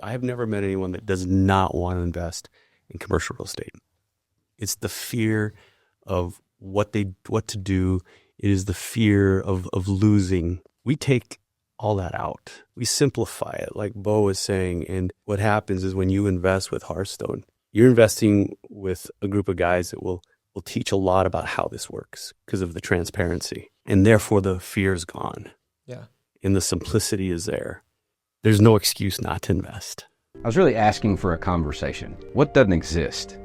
I have never met anyone that does not want to invest in commercial real estate. It's the fear of what to do. It is the fear of losing. We take all that out. We simplify it, like Bo was saying. And what happens is when you invest with Hearthstone, you're investing with a group of guys that will teach a lot about how this works because of the transparency. And therefore the fear is gone. Yeah. And the simplicity is there. There's no excuse not to invest. I was really asking for a conversation. What doesn't exist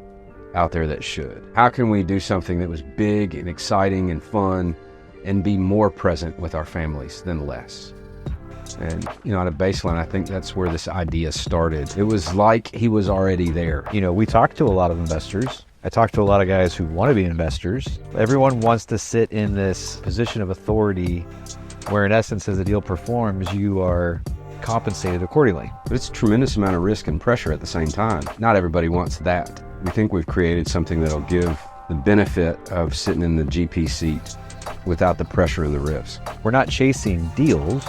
out there that should? How can we do something that was big and exciting and fun and be more present with our families than less? And, at a baseline, I think that's where this idea started. It was like he was already there. We talked to a lot of investors. I talked to a lot of guys who want to be investors. Everyone wants to sit in this position of authority where, in essence, as the deal performs, you are compensated accordingly. But it's a tremendous amount of risk and pressure at the same time. Not everybody wants that. We think we've created something that'll give the benefit of sitting in the GP seat without the pressure and the risk. We're not chasing deals.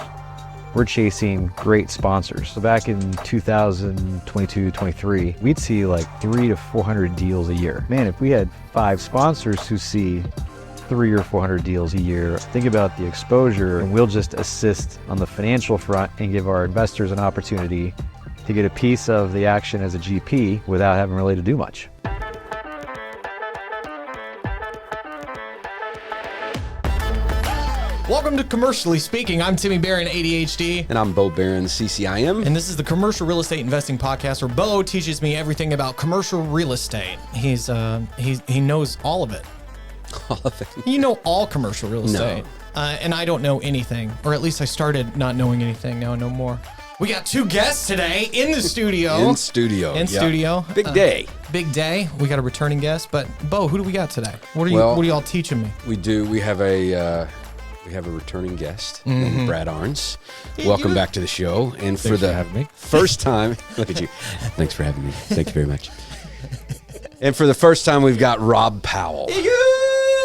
We're chasing great sponsors. So back in 2022, 23, we'd see like 300 to 400 deals a year. Man, if we had 5 sponsors who see 300 or 400 deals a year, think about the exposure, and we'll just assist on the financial front and give our investors an opportunity to get a piece of the action as a GP without having really to do much. Welcome to Commercially Speaking. I'm Timmy Barron, ADHD. And I'm Bo Barron, CCIM. And this is the Commercial Real Estate Investing Podcast where Bo teaches me everything about commercial real estate. He knows all of it. All of it. You know all commercial real estate. No. And I don't know anything. Or at least I started not knowing anything. Now I know more. We got 2 guests today in the studio. In studio. Big day. Big day. We got a returning guest. But Bo, who do we got today? What are you all teaching me? We do. We have a returning guest, named Brad Ahrens. Welcome back to the show. And for the first time, look at you. Thanks for having me. Thank you very much. And for the first time, we've got Rob Powell.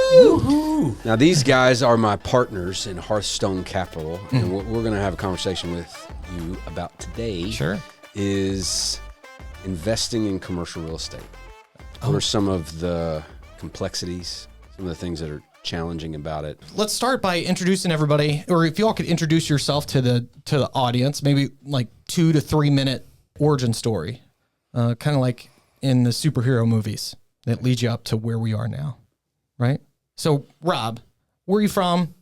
Woo-hoo. Now, these guys are my partners in Hearthstone Capital. And what we're going to have a conversation with you about today is investing in commercial real estate. What are some of the complexities, some of the things that are challenging about it? Let's start by introducing everybody, or if you all could introduce yourself to the audience, maybe like 2 to 3 minute origin story, kind of like in the superhero movies that lead you up to where we are now, right? So, Rob, where are you from?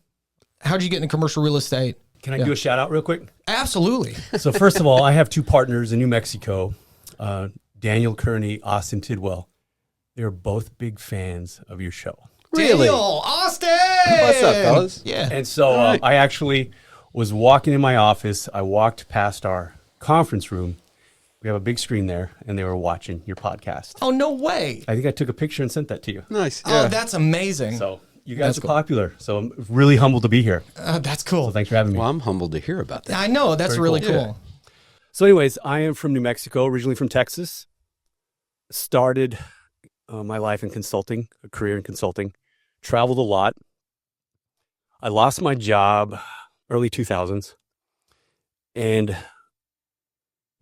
How'd you get into commercial real estate? Can I do a shout out real quick? Absolutely. So first of all, I have 2 partners in New Mexico, Daniel Kearney, Austin Tidwell. They're both big fans of your show. Really? Daniel, Austin! What's up, fellas? Yeah. And so I actually was walking in my office. I walked past our conference room. We have a big screen there, and they were watching your podcast. Oh, no way. I think I took a picture and sent that to you. Nice. Oh, that's amazing. So you guys That's are cool. popular. So I'm really humbled to be here. That's cool. So thanks for having me. Well, I'm humbled to hear about that. I know. That's Very really cool. cool. Yeah. So anyways, I am from New Mexico, originally from Texas. Started my life in consulting, a career in consulting. Traveled a lot. I lost my job early 2000s. And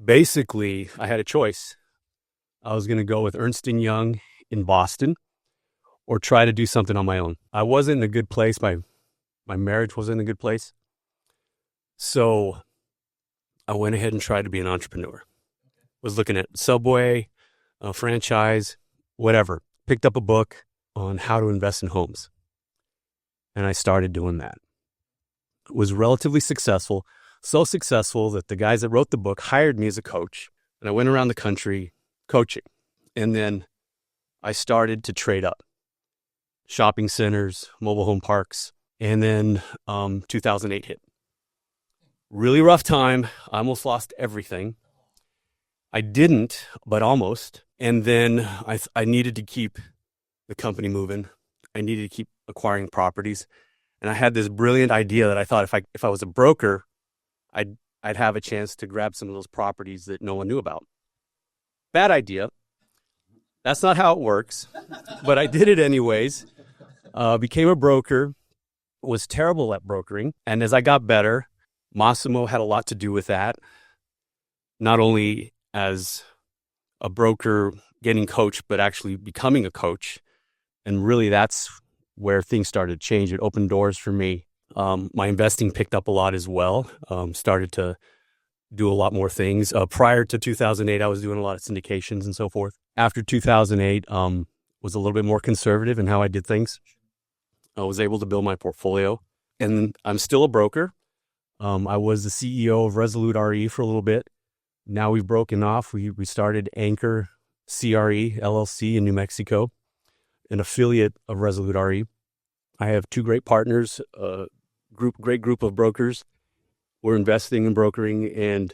basically, I had a choice. I was going to go with Ernst & Young in Boston or try to do something on my own. I wasn't in a good place. My marriage wasn't in a good place. So I went ahead and tried to be an entrepreneur. Was looking at Subway, franchise, whatever. Picked up a book on how to invest in homes. And I started doing that. It was relatively successful. So successful that the guys that wrote the book hired me as a coach. And I went around the country coaching. And then I started to trade up. Shopping centers, mobile home parks. And then 2008 hit. Really rough time. I almost lost everything. I didn't, but almost. And then I needed to keep the company moving. I needed to keep acquiring properties. And I had this brilliant idea that I thought if I was a broker, I'd have a chance to grab some of those properties that no one knew about. Bad idea. That's not how it works. But I did it anyways. Became a broker. Was terrible at brokering. And as I got better, Massimo had a lot to do with that. not only as a broker getting coached, but actually becoming a coach. And really that's where things started to change. It opened doors for me. My investing picked up a lot as well. Started to do a lot more things. Prior to 2008, I was doing a lot of syndications and so forth. After 2008, was a little bit more conservative in how I did things. I was able to build my portfolio, and I'm still a broker. I was the CEO of Resolute RE for a little bit. Now we've broken off. We started Anchor CRE LLC in New Mexico, an affiliate of Resolute RE. I have two great partners, great group of brokers. We're investing and brokering, and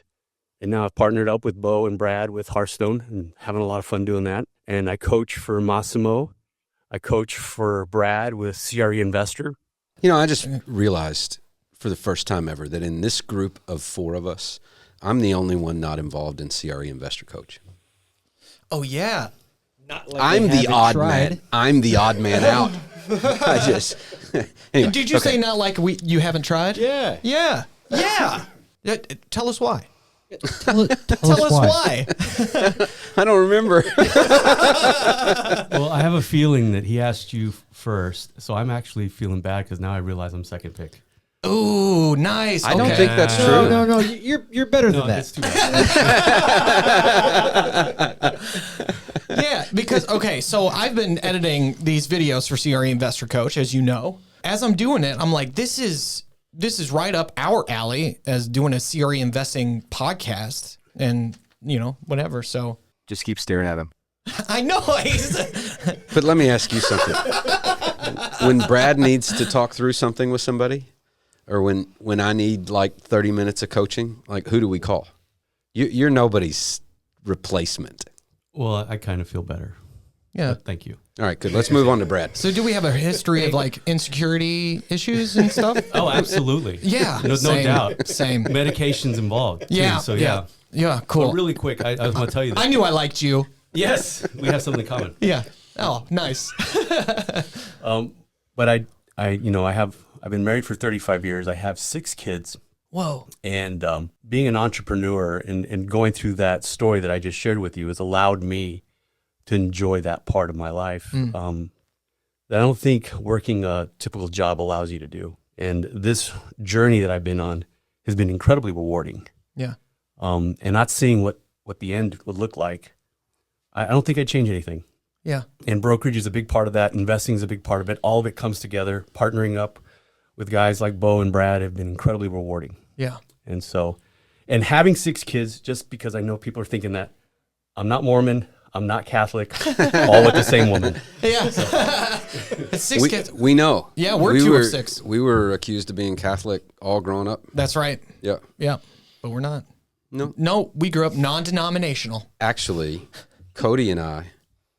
now I've partnered up with Bo and Brad with Hearthstone and having a lot of fun doing that. And I coach for Massimo. I coach for Brad with CRE Investor. You know, I just realized for the first time ever that in this group of four of us, I'm the only one not involved in CRE Investor Coach. Oh, yeah. Not like I'm the odd tried. man. I'm the odd man out. I just anyway, Did you okay. say not like you haven't tried? Yeah. Yeah. Yeah. Tell us why. Tell Tell us why. I don't remember. Well, I have a feeling that he asked you first, so I'm actually feeling bad because now I realize I'm second pick. Ooh, nice. I don't Okay. think that's true. No. You're better than that. That's too bad. Yeah, because, okay, so I've been editing these videos for CRE Investor Coach, as you know. As I'm doing it, I'm like, this is right up our alley as doing a CRE investing podcast and, whatever. So Just keep staring at him. I know. But let me ask you something. When Brad needs to talk through something with somebody, or when I need like 30 minutes of coaching, like who do we call? You're nobody's replacement. Well, I kind of feel better. Yeah. But thank you. All right, good. Let's move on to Brad. So do we have a history of like insecurity issues and stuff? Oh, absolutely. Yeah. No Same. doubt. Same. Medications involved. Too, Yeah. so yeah. Yeah, cool. But really quick, I was going to tell you this. I knew I liked you. Yes, we have something in common. Yeah. Oh, nice. But I've been married for 35 years. I have 6 kids. Whoa. And being an entrepreneur and going through that story that I just shared with you has allowed me to enjoy that part of my life that I don't think working a typical job allows you to do. And this journey that I've been on has been incredibly rewarding. Yeah. And not seeing what the end would look like, I don't think I'd change anything. Yeah. And brokerage is a big part of that. Investing is a big part of it. All of it comes together. Partnering up with guys like Bo and Brad have been incredibly rewarding. Yeah. And so, and having 6 kids, just because I know people are thinking that I'm not Mormon, I'm not Catholic, all with the same woman. Yeah. It's 6 kids. We know. Yeah, we're 2 of 6. We were accused of being Catholic all growing up. That's right. Yeah. Yeah. But we're not. No. No, we grew up non-denominational. Actually, Cody and I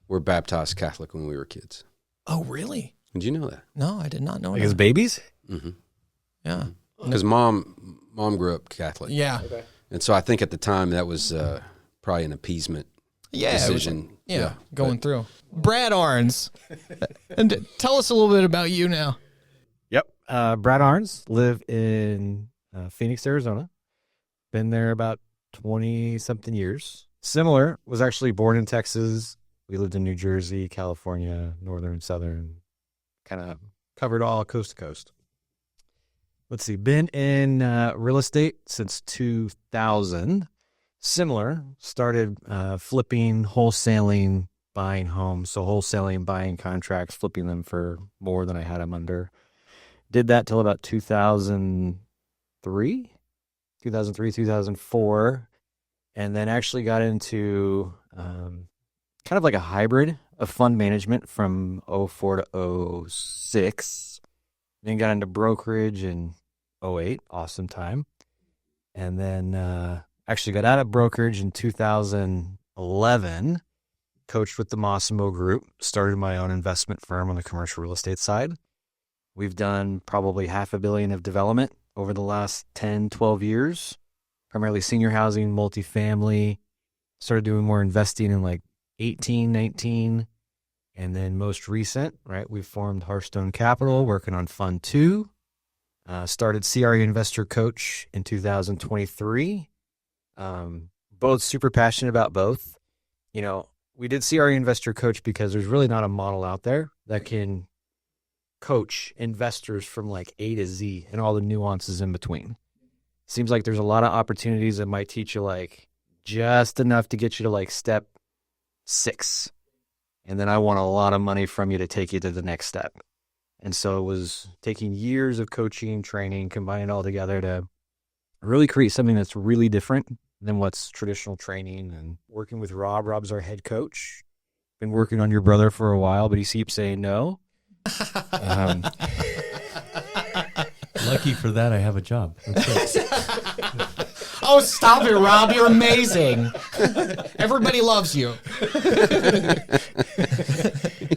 were baptized Catholic when we were kids. Oh, really? Did you know that? No, I did not know Like as that. babies? Yeah. Because mom grew up Catholic. Yeah. And so I think at the time that was probably an appeasement Yeah. It was, decision. going through. Brad Ahrens. And tell us a little bit about you now. Yep. Brad Ahrens, live in Phoenix, Arizona. Been there about 20-something years. Similar, was actually born in Texas. We lived in New Jersey, California, northern, southern, kind of covered all coast to coast. Let's see, been in real estate since 2000. Similar, started flipping, wholesaling, buying homes. So wholesaling, buying contracts, flipping them for more than I had them under. Did that till about 2003, 2004. And then actually got into kind of like a hybrid of fund management from 04 to 06. Then got into brokerage in 08, awesome time. And then actually got out of brokerage in 2011, coached with the Massimo Group, started my own investment firm on the commercial real estate side. We've done probably $500 million of development over the last 10, 12 years, primarily senior housing, multifamily. Started doing more investing in like 18, 19. And then most recent, right, we formed Hearthstone Capital, working on Fund 2. Started CRE Investor Coach in 2023. both super passionate about both. You know, we did CRE Investor Coach because there's really not a model out there that can coach investors from like A to Z and all the nuances in between. Seems like there's a lot of opportunities that might teach you like just enough to get you to like step 6. And then I want a lot of money from you to take you to the next step. And so it was taking years of coaching, training, combining it all together to really create something that's really different than what's traditional training. And working with Rob. Rob's our head coach. Been working on your brother for a while, but he keeps saying no. Lucky for that, I have a job. That's it. Oh, stop it, Rob. You're amazing. Everybody loves you.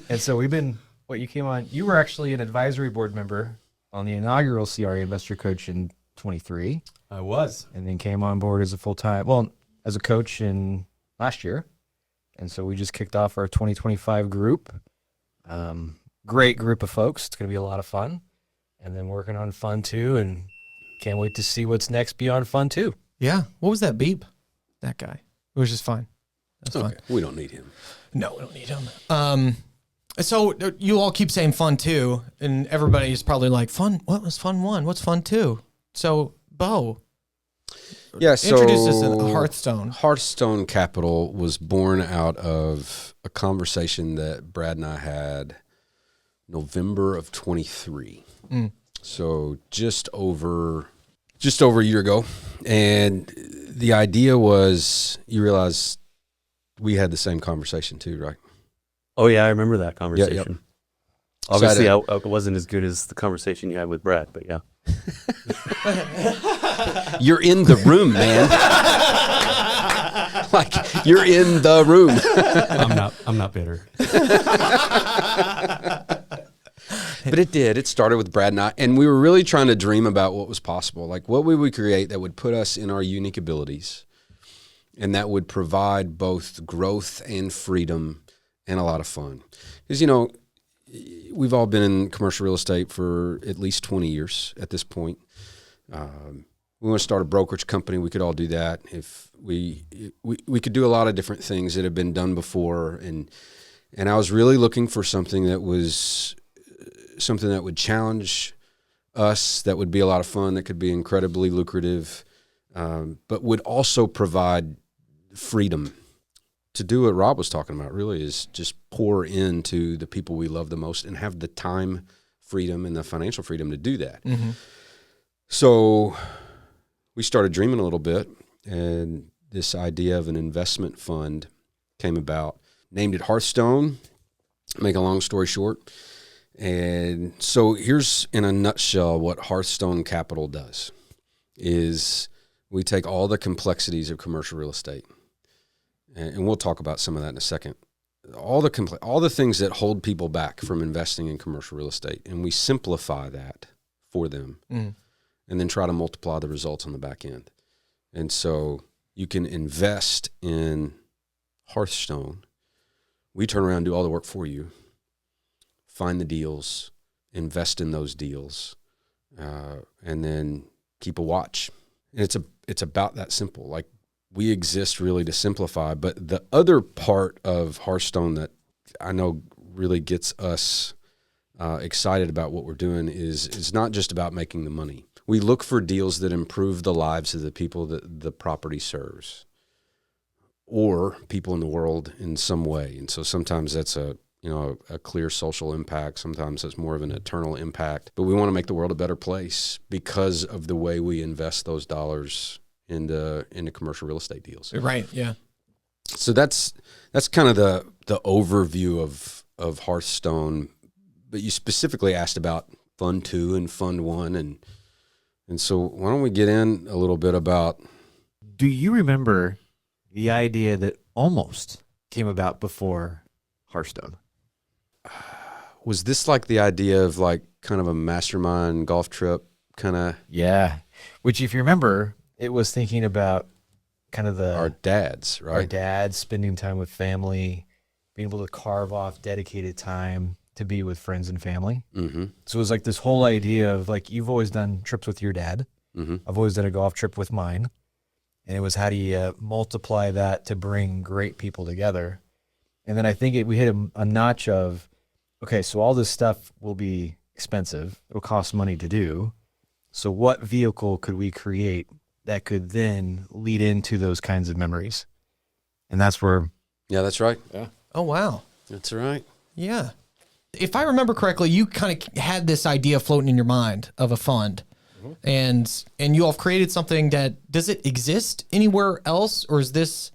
And so we've been, you came on, you were actually an advisory board member on the inaugural CRE Investor Coach in 23. I was. And then came on board as a full-time, as a coach in last year. And so we just kicked off our 2025 group. Great group of folks. It's going to be a lot of fun. And then working on Fund 2, and can't wait to see what's next beyond Fund 2. Yeah. What was that beep? That guy. It was just fine. That's Okay, fine. we don't need him. No, we don't need him. So you all keep saying Fund 2, and everybody's probably like, Fun? What was Fund 1? What's Fund 2? So, Bo, Yeah, so introduce us to Hearthstone. Hearthstone Capital was born out of a conversation that Brad and I had November of 23. So just over a year ago. And the idea was, you realize we had the same conversation too, right? Oh, yeah, I remember that conversation. Yep. Obviously, I wasn't as good as the conversation you had with Brad, but yeah. You're in the room, man. Like, you're in the room. I'm not bitter. But it did. It started with Brad and I, and we were really trying to dream about what was possible. Like, what would we create that would put us in our unique abilities and that would provide both growth and freedom and a lot of fun? Because, you know, we've all been in commercial real estate for at least 20 years at this point. We want to start a brokerage company. We could all do that. If we could do a lot of different things that have been done before. And I was really looking for something that was something that would challenge us, that would be a lot of fun, that could be incredibly lucrative, but would also provide freedom to do what Rob was talking about, really, is just pour into the people we love the most and have the time freedom and the financial freedom to do that. Mm-hmm. So we started dreaming a little bit, and this idea of an investment fund came about. Named it Hearthstone, make a long story short. And so here's, in a nutshell, what Hearthstone Capital does is we take all the complexities of commercial real estate, and we'll talk about some of that in a second, all the things that hold people back from investing in commercial real estate, and we simplify that for them, and then try to multiply the results on the back end. And so you can invest in Hearthstone. We turn around and do all the work for you. Find the deals, invest in those deals, and then keep a watch. And it's about that simple. Like, we exist really to simplify. But the other part of Hearthstone that I know really gets us excited about what we're doing is it's not just about making the money. We look for deals that improve the lives of the people that the property serves, or people in the world in some way. And so sometimes that's a clear social impact. Sometimes it's more of an eternal impact. But we want to make the world a better place because of the way we invest those dollars into commercial real estate deals. Right, yeah. So that's kind of the overview of Hearthstone. But you specifically asked about Fund 2 and Fund 1. And so why don't we get in a little bit about... Do you remember the idea that almost came about before Hearthstone? Was this like the idea of like kind of a mastermind golf trip kind of? Yeah. Which, if you remember, it was thinking about kind of our dads, right? Our dads, spending time with family, being able to carve off dedicated time to be with friends and family. Mm-hmm. So it was like this whole idea of like, you've always done trips with your dad. Mm-hmm. I've always done a golf trip with mine. And it was how do you multiply that to bring great people together? And then I think we hit a notch of, okay, so all this stuff will be expensive. It'll cost money to do. So what vehicle could we create that could then lead into those kinds of memories? And that's where. Yeah, that's right. Yeah. Oh, wow. That's right. Yeah. If I remember correctly, you kind of had this idea floating in your mind of a fund. And you all have created something that, does it exist anywhere else, or is this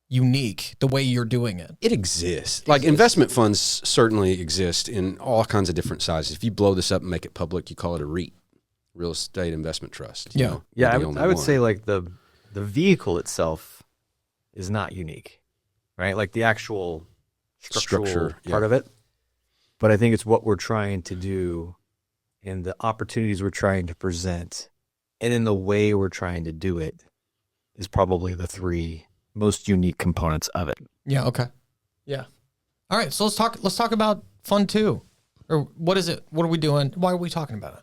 unique the way you're doing it? It exists. Like investment funds certainly exist in all kinds of different sizes. If you blow this up and make it public, you call it a REIT, real estate investment trust. you Yeah. know, Yeah, the I only would one. say like the vehicle itself is not unique, right? Like the actual structural Structure, part yeah. of it. But I think it's what we're trying to do and the opportunities we're trying to present and in the way we're trying to do it is probably the three most unique components of it. Yeah. Okay. Yeah. All right. So let's talk about Fund 2. Or what is it? What are we doing? Why are we talking about it?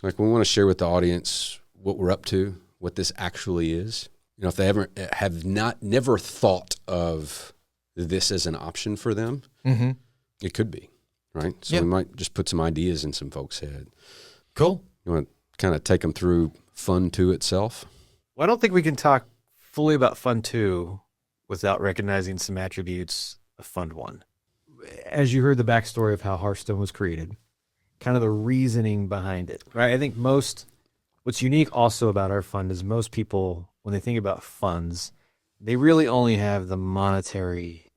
Like we want to share with the audience what we're up to, what this actually is. You know, if they never thought of this as an option for them, it could be, right? So Yep. we might just put some ideas in some folks' head. Cool. You want to kind of take them through Fund 2 itself? Well, I don't think we can talk fully about Fund 2 without recognizing some attributes of Fund 1. As you heard the backstory of how Hearthstone was created, kind of the reasoning behind it, right? I think what's unique also about our fund is most people, when they think about funds, they really only have the monetary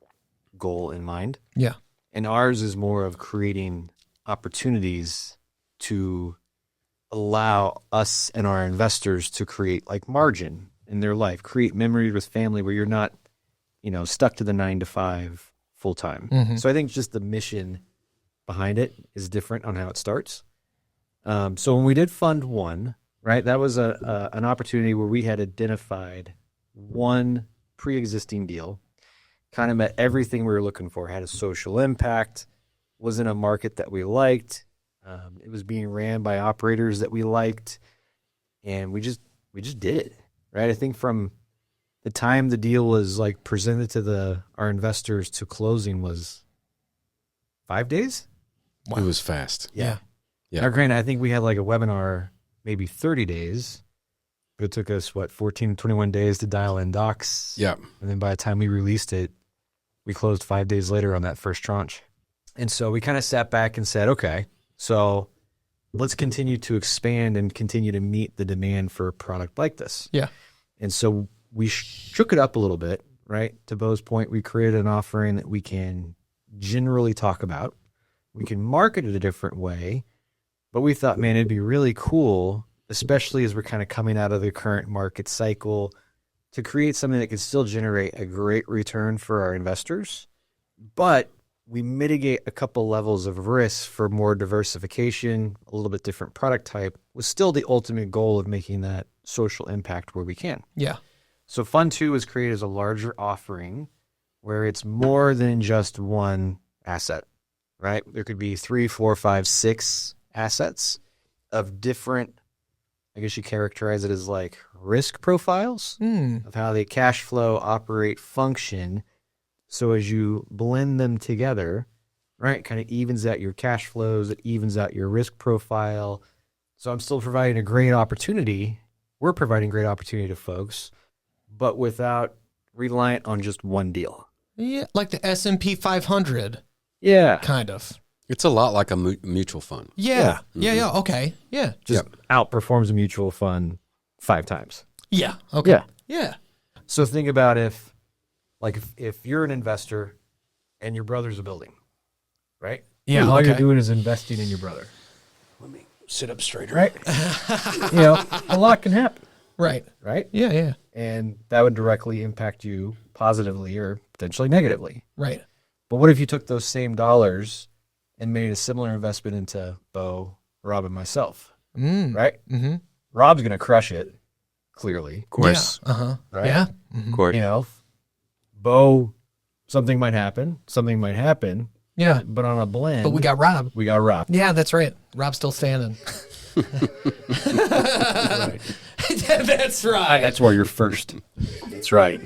goal in mind. Yeah. And ours is more of creating opportunities to allow us and our investors to create like margin in their life, create memories with family where you're not, stuck to the 9 to 5 full time. So I think just the mission behind it is different on how it starts. So when we did Fund 1, right, that was an opportunity where we had identified one pre-existing deal, kind of met everything we were looking for, had a social impact, was in a market that we liked. It was being ran by operators that we liked, and we just did it, right? I think from the time the deal was like presented to our investors to closing was 5 days. Wow. It was fast. Yeah. Yeah. Now, granted, I think we had like a webinar, maybe 30 days, but it took us 14 to 21 days to dial in docs. Yeah. And then by the time we released it, we closed 5 days later on that first tranche. And so we kind of sat back and said, okay, so let's continue to expand and continue to meet the demand for a product like this. Yeah. And so we shook it up a little bit, right? To Bo's point, we created an offering that we can generally talk about. We can market it a different way, but we thought, man, it'd be really cool, especially as we're kind of coming out of the current market cycle, to create something that could still generate a great return for our investors, but we mitigate a couple levels of risk for more diversification, a little bit different product type, with still the ultimate goal of making that social impact where we can. Yeah. So Fund 2 was created as a larger offering where it's more than just one asset, right? There could be 3, 4, 5, 6 assets of different, I guess you characterize it as like risk profiles of how they cash flow, operate, function. So as you blend them together, right, kind of evens out your cash flows, it evens out your risk profile. So I'm still providing a great opportunity. We're providing great opportunity to folks, but without reliant on just one deal. Yeah. Like the S&P 500. Yeah. Kind of. It's a lot like a mutual fund. Yeah. Yeah. Okay. Yeah. Just outperforms a mutual fund 5 times. Yeah. Okay. Yeah. Yeah. So think about if you're an investor and your brother's a building, right? Yeah, And all you're okay. doing is investing in your brother, Let me sit up straighter. right? A lot can happen, Right. right? Yeah. Yeah. And that would directly impact you positively or potentially negatively. Right. But what if you took those same dollars and made a similar investment into Bo, Rob, and myself, right? Mm-hmm. Rob's going to crush it, clearly. Of course. Yeah. Uh-huh. Right? Yeah. Of course. Bo, something might happen, Yeah. but on a blend, But we got Rob. we got Rob. Yeah, that's right. Rob's still standing. Right. That's right. That's where you're first. That's right.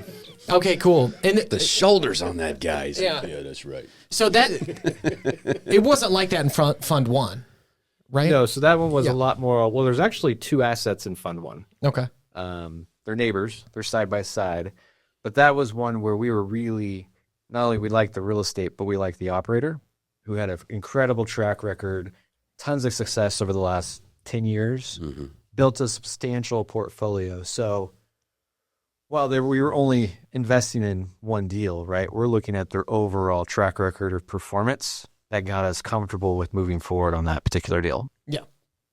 Okay, cool. And The shoulders on that, guys. Yeah. That's right. so that it wasn't like that in Fund 1, right? No, so that one was Yeah. a lot more. Well, there's actually 2 assets in Fund 1. Okay. They're neighbors. They're side by side. But that was one where we were really, not only we liked the real estate, but we liked the operator who had an incredible track record, tons of success over the last 10 years, built a substantial portfolio. So while we were only investing in one deal, right, we're looking at their overall track record of performance that got us comfortable with moving forward on that particular deal. Yeah.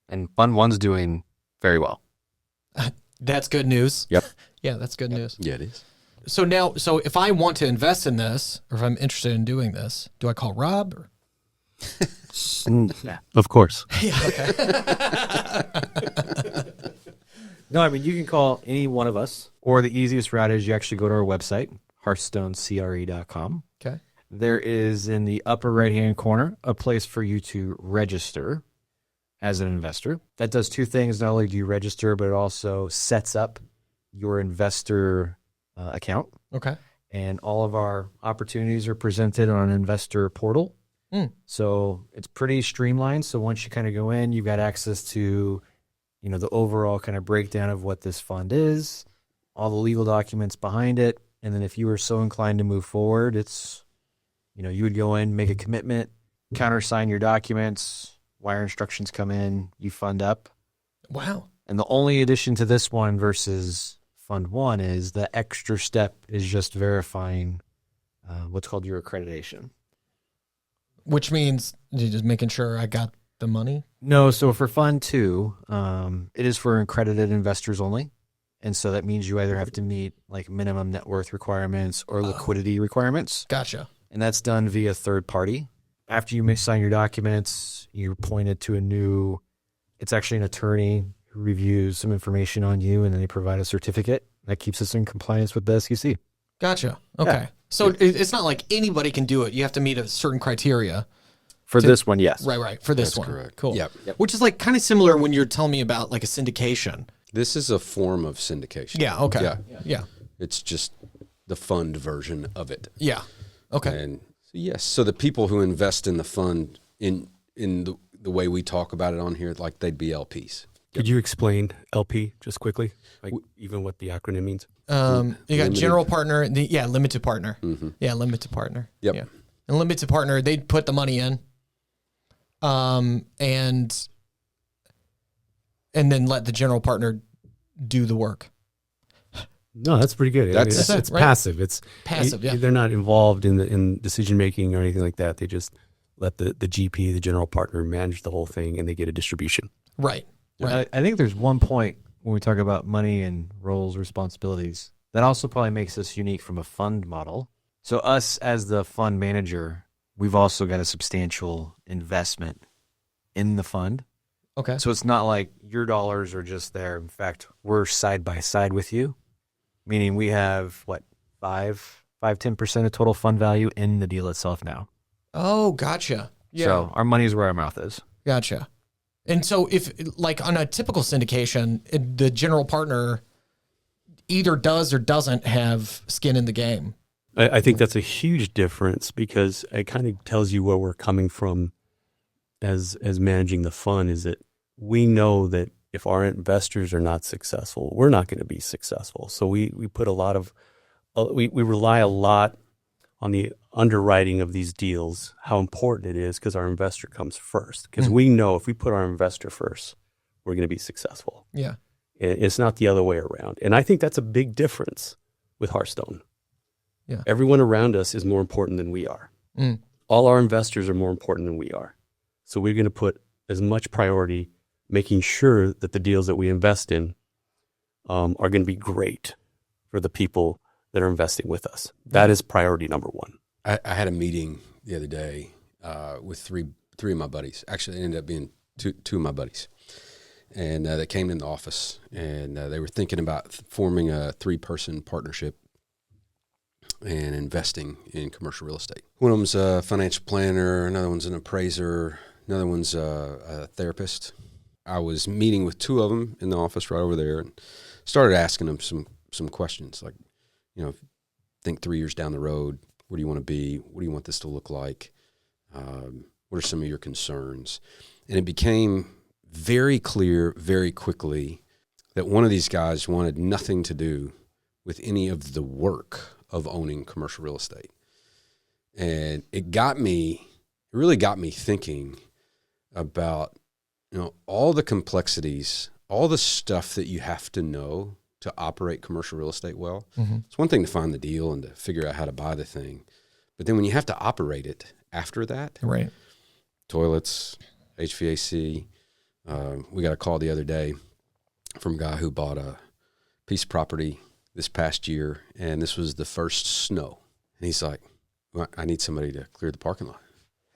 And Fund 1's doing very well. That's good news. Yep. Yeah, that's good news. Yeah, it is. So if I want to invest in this, or if I'm interested in doing this, do I call Rob? Or? Of course. Yeah, okay. No, I mean, you can call any one of us, or the easiest route is you actually go to our website, hearthstonecre.com. Okay. There is in the upper right-hand corner a place for you to register as an investor. That does 2 things. Not only do you register, but it also sets up your investor account. Okay. And all of our opportunities are presented on an investor portal. So it's pretty streamlined. So once you kind of go in, you've got access to, the overall kind of breakdown of what this fund is, all the legal documents behind it. And then if you were so inclined to move forward, it's, you would go in, make a commitment, countersign your documents, wire instructions come in, you fund up. Wow. And the only addition to this one versus Fund 1 is the extra step is just verifying what's called your accreditation. Which means you're just making sure I got the money? No, so for Fund 2, it is for accredited investors only. And so that means you either have to meet like minimum net worth requirements or liquidity requirements. Gotcha. And that's done via third party. After you sign your documents, you're pointed to it's actually an attorney who reviews some information on you, and then they provide a certificate that keeps us in compliance with the SEC. Gotcha. Okay. Yeah. So it's not like anybody can do it. You have to meet a certain criteria. For this one, yes. Right. For this one. correct. Cool. Yep. Which is like kind of similar when you're telling me about like a syndication. This is a form of syndication. Yeah. Okay. Yeah. It's just the fund version of it. Yeah. Okay. And so, yes, so the people who invest in the fund in the way we talk about it on here, like they'd be LPs. Could you explain LP just quickly, like even what the acronym means? You got Limited. general partner. Limited partner. Yeah, limited partner. Yep. Yeah. And limited partner, they'd put the money in, and then let the general partner do the work. No, that's pretty good. That's- It's right. passive. It's Passive, yeah. They're not involved in decision making or anything like that. They just let the GP, the general partner, manage the whole thing, and they get a distribution. Right. Right. I think there's one point when we talk about money and roles, responsibilities, that also probably makes us unique from a fund model. So us as the fund manager, we've also got a substantial investment in the fund. Okay. So it's not like your dollars are just there. In fact, we're side by side with you, meaning we have 10% of total fund value in the deal itself now. Oh, gotcha. Yeah. So our money is where our mouth is. Gotcha. And so if like on a typical syndication, the general partner either does or doesn't have skin in the game. I think that's a huge difference because it kind of tells you where we're coming from as managing the fund. Is that we know that if our investors are not successful, we're not going to be successful. So we put a lot of we rely a lot on the underwriting of these deals, how important it is because our investor comes first. Because we know if we put our investor first, we're going to be successful. Yeah. It's not the other way around. And I think that's a big difference with Hearthstone. Yeah. Everyone around us is more important than we are. All our investors are more important than we are. So we're going to put as much priority making sure that the deals that we invest in are going to be great for the people that are investing with us. That is priority number one. I had a meeting the other day with three of my buddies. Actually, it ended up being two of my buddies. And they came in the office, and they were thinking about forming a 3-person partnership and investing in commercial real estate. One of them's a financial planner, another one's an appraiser, another one's a therapist. I was meeting with two of them in the office right over there, and started asking them some questions like, think 3 years down the road, where do you want to be? What do you want this to look like? What are some of your concerns? And it became very clear very quickly that one of these guys wanted nothing to do with any of the work of owning commercial real estate. And it really got me thinking about, all the complexities, all the stuff that you have to know to operate commercial real estate well. Mm-hmm. It's one thing to find the deal and to figure out how to buy the thing. But then when you have to operate it after that, Right. toilets, HVAC, we got a call the other day from a guy who bought a piece of property this past year, and this was the first snow. And he's like, well, I need somebody to clear the parking lot.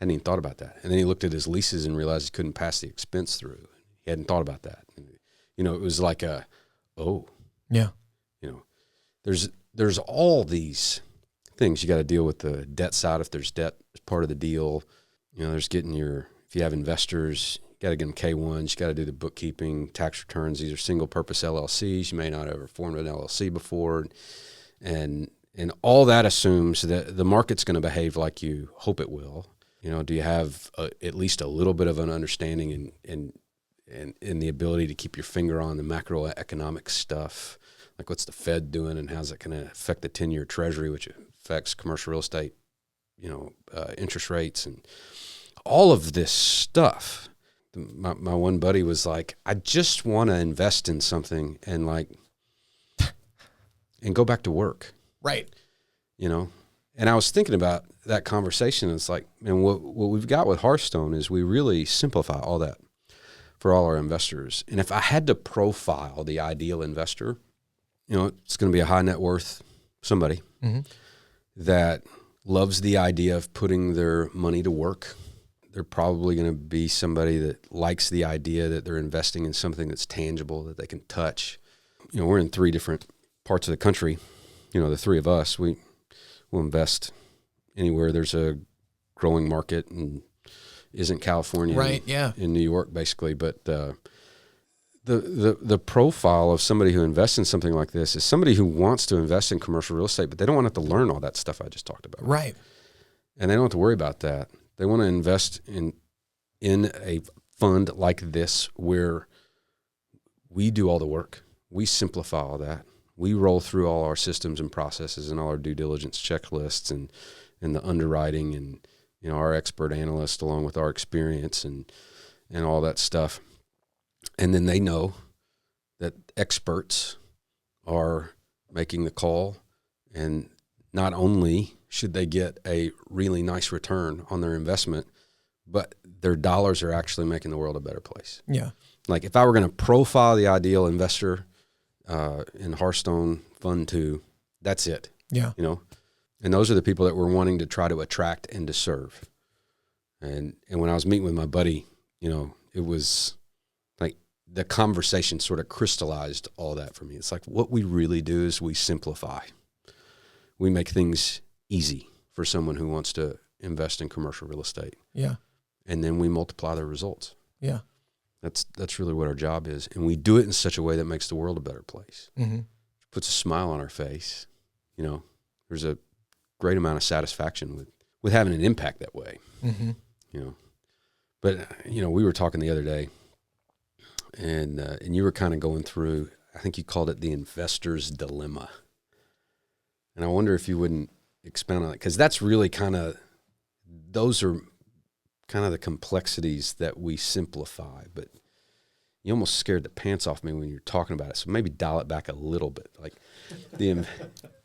Hadn't even thought about that. And then he looked at his leases and realized he couldn't pass the expense through. He hadn't thought about that. It was like Yeah. There's all these things. You got to deal with the debt side if there's debt as part of the deal. There's if you have investors, you got to get them K-1s, you got to do the bookkeeping, tax returns. These are single-purpose LLCs. You may not have ever formed an LLC before. And all that assumes that the market's going to behave like you hope it will. Do you have at least a little bit of an understanding and the ability to keep your finger on the macroeconomic stuff? Like what's the Fed doing and how's it going to affect the 10-year treasury, which affects commercial real estate, interest rates and all of this stuff. My one buddy was like, I just want to invest in something and go back to work. Right. And I was thinking about that conversation. It's like, man, what we've got with Hearthstone is we really simplify all that for all our investors. And if I had to profile the ideal investor, it's going to be a high net worth somebody that loves the idea of putting their money to work. They're probably going to be somebody that likes the idea that they're investing in something that's tangible, that they can touch. We're in 3 different parts of the country. The 3 of us, we'll invest anywhere there's a growing market, and isn't California, right? Yeah, in New York, basically. But the profile of somebody who invests in something like this is somebody who wants to invest in commercial real estate, but they don't want to have to learn all that stuff I just talked about. Right. And they don't have to worry about that. They want to invest in a fund like this where we do all the work. We simplify all that. We roll through all our systems and processes and all our due diligence checklists and the underwriting and our expert analyst along with our experience and all that stuff. And then they know that experts are making the call, and not only should they get a really nice return on their investment, but their dollars are actually making the world a better place. Yeah. Like if I were going to profile the ideal investor in Hearthstone Fund 2, that's it. Yeah. And those are the people that we're wanting to try to attract and to serve. And when I was meeting with my buddy, it was like the conversation sort of crystallized all that for me. It's like what we really do is we simplify. We make things easy for someone who wants to invest in commercial real estate. Yeah. And then we multiply their results. Yeah. That's really what our job is. And we do it in such a way that makes the world a better place. Mm-hmm. Puts a smile on our face. There's a great amount of satisfaction with having an impact that way. Mm-hmm. But we were talking the other day, and you were kind of going through, I think you called it the investor's dilemma. And I wonder if you wouldn't expound on it, because that's really those are kind of the complexities that we simplify. But you almost scared the pants off me when you're talking about it. So maybe dial it back a little bit, like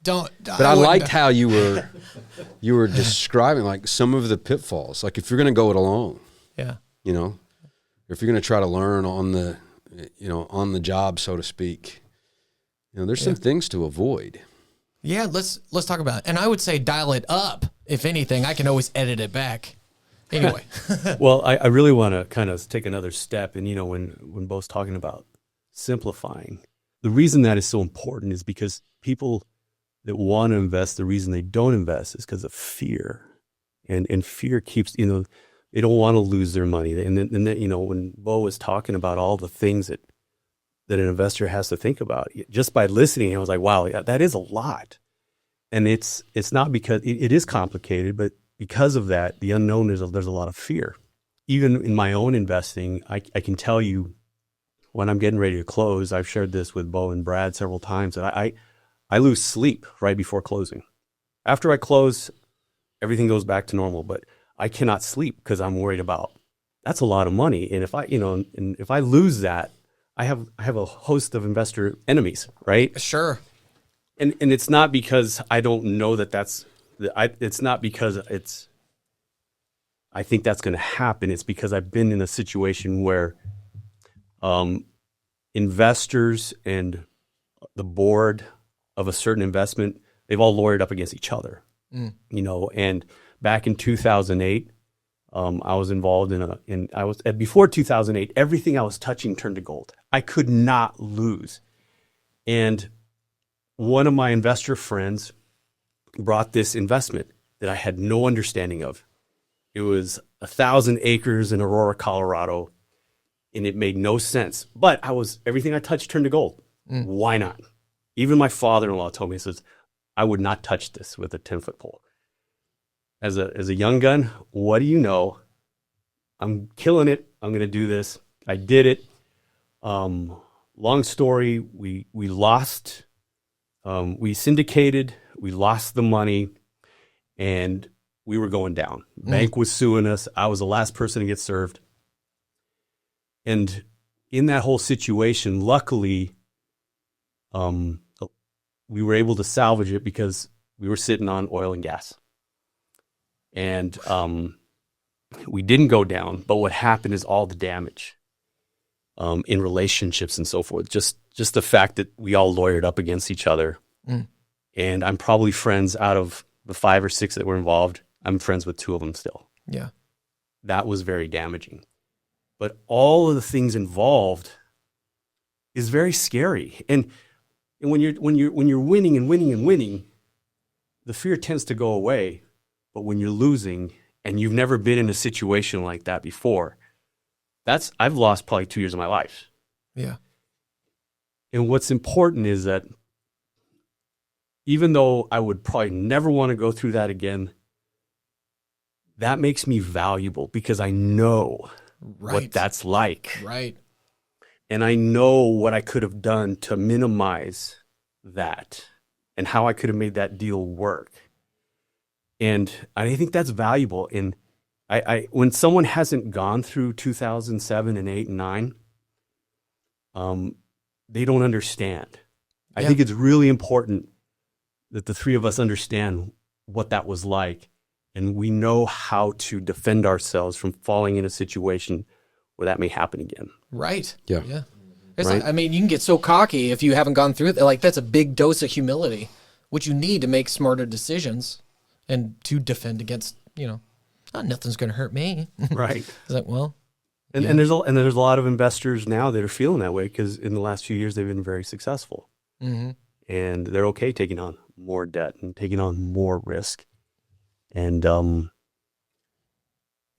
But I liked how you were describing like some of the pitfalls. Like if you're going to go it alone, yeah, if you're going to try to learn on the job, so to speak, there's some things to avoid. Yeah, let's talk about it. And I would say dial it up. If anything, I can always edit it back. Anyway. Well, I really want to kind of take another step. And, when Bo's talking about simplifying, the reason that is so important is because people that want to invest, the reason they don't invest is because of fear. And fear keeps, They don't want to lose their money. And then, you know, when Bo was talking about all the things that an investor has to think about, just by listening, I was like, wow, yeah, that is a lot. And it's not because it is complicated, but because of that, the unknown there's a lot of fear. Even in my own investing, I can tell you when I'm getting ready to close, I've shared this with Bo and Brad several times, that I lose sleep right before closing. After I close, everything goes back to normal, but I cannot sleep because I'm worried about, that's a lot of money. And if I lose that, I have a host of investor enemies, right? Sure. And it's not because I don't know it's not because I think that's going to happen. It's because I've been in a situation where investors and the board of a certain investment, they've all lawyered up against each other, you know. And back in 2008, I was involved before 2008, everything I was touching turned to gold. I could not lose. And one of my investor friends brought this investment that I had no understanding of. It was 1,000 acres in Aurora, Colorado, and it made no sense. But everything I touched turned to gold. Why not? Even my father-in-law told me, he says, I would not touch this with a 10-foot pole. As a young gun, what do you know? I'm killing it. I'm going to do this. I did it. Long story, we lost. We syndicated. We lost the money, and we were going down. Bank was suing us. I was the last person to get served. And in that whole situation, luckily, we were able to salvage it because we were sitting on oil and gas. And we didn't go down, but what happened is all the damage in relationships and so forth. Just the fact that we all lawyered up against each other. And I'm probably friends, out of the 5 or 6 that were involved, I'm friends with 2 of them still. Yeah. That was very damaging. But all of the things involved is very scary. And when you're winning and winning and winning, the fear tends to go away. But when you're losing and you've never been in a situation like that before, I've lost probably 2 years of my life. Yeah. And what's important is that even though I would probably never want to go through that again, that makes me valuable because I know what that's like. Right. And I know what I could have done to minimize that and how I could have made that deal work. And I think that's valuable. And when someone hasn't gone through 2007 and 8 and 9, they don't understand. I think it's really important that the 3 of us understand what that was like, and we know how to defend ourselves from falling in a situation where that may happen again. Right. Yeah. Yeah. It's Right? like, I mean, you can get so cocky if you haven't gone through it. Like, that's a big dose of humility, which you need to make smarter decisions and to defend against, nothing's going to hurt me. Right. It's like, well. And there's a lot of investors now that are feeling that way because in the last few years they've been very successful, and they're okay taking on more debt and taking on more risk, and